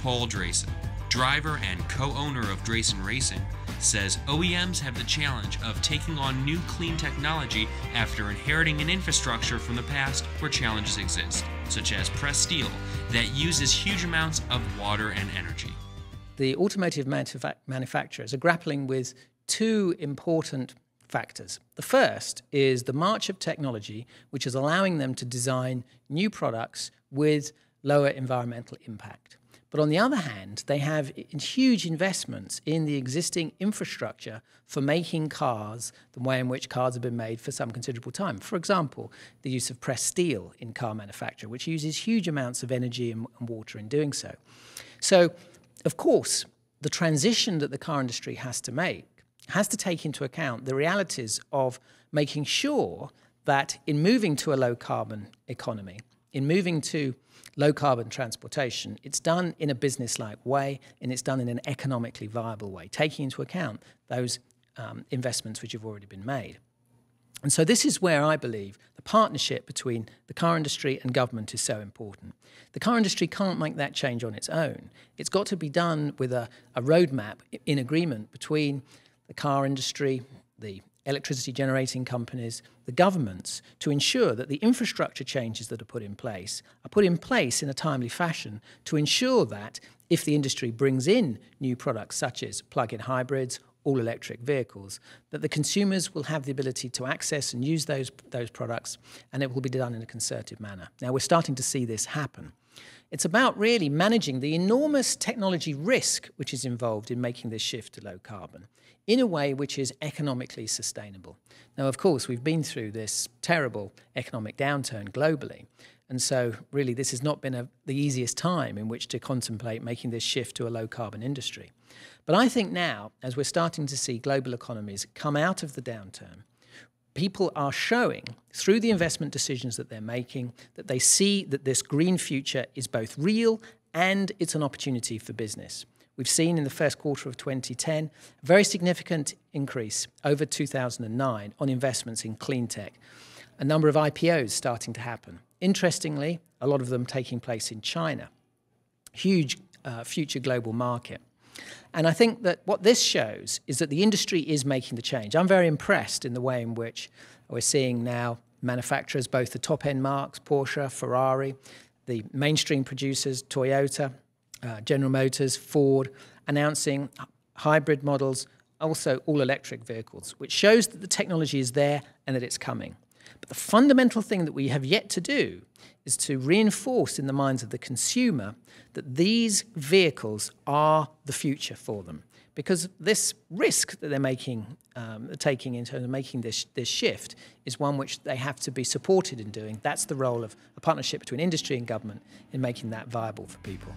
Paul Drayson, driver and co-owner of Drayson Racing, says OEMs have the challenge of taking on new clean technology after inheriting an infrastructure from the past where challenges exist, such as pressed steel that uses huge amounts of water and energy. The automotive manufacturers are grappling with two important factors. The first is the march of technology, which is allowing them to design new products with lower environmental impact. But on the other hand, they have huge investments in the existing infrastructure for making cars the way in which cars have been made for some considerable time. For example, the use of pressed steel in car manufacture, which uses huge amounts of energy and water in doing so. So, of course, the transition that the car industry has to make has to take into account the realities of making sure that in moving to a low-carbon economy, in moving to low-carbon transportation, it's done in a business-like way and it's done in an economically viable way, taking into account those investments which have already been made. And so this is where I believe the partnership between the car industry and government is so important. The car industry can't make that change on its own. It's got to be done with a roadmap in agreement between the car industry, the electricity generating companies, the governments, to ensure that the infrastructure changes that are put in place in a timely fashion to ensure that if the industry brings in new products such as plug-in hybrids, all-electric vehicles, that the consumers will have the ability to access and use those products, and it will be done in a concerted manner. Now, we're starting to see this happen. It's about really managing the enormous technology risk which is involved in making this shift to low carbon in a way which is economically sustainable. Now, of course, we've been through this terrible economic downturn globally, and so really this has not been the easiest time in which to contemplate making this shift to a low-carbon industry. But I think now, as we're starting to see global economies come out of the downturn, people are showing, through the investment decisions that they're making, that they see that this green future is both real and it's an opportunity for business. We've seen in the first quarter of 2010 a very significant increase over 2009 on investments in clean tech, a number of IPOs starting to happen. Interestingly, a lot of them taking place in China. Huge future global market. And I think that what this shows is that the industry is making the change. I'm very impressed in the way in which we're seeing now manufacturers, both the top-end marques, Porsche, Ferrari, the mainstream producers, Toyota, General Motors, Ford, announcing hybrid models, also all-electric vehicles, which shows that the technology is there and that it's coming. But the fundamental thing that we have yet to do is to reinforce in the minds of the consumer that these vehicles are the future for them. Because this risk that they're taking in terms of making this shift is one which they have to be supported in doing. That's the role of a partnership between industry and government in making that viable for people.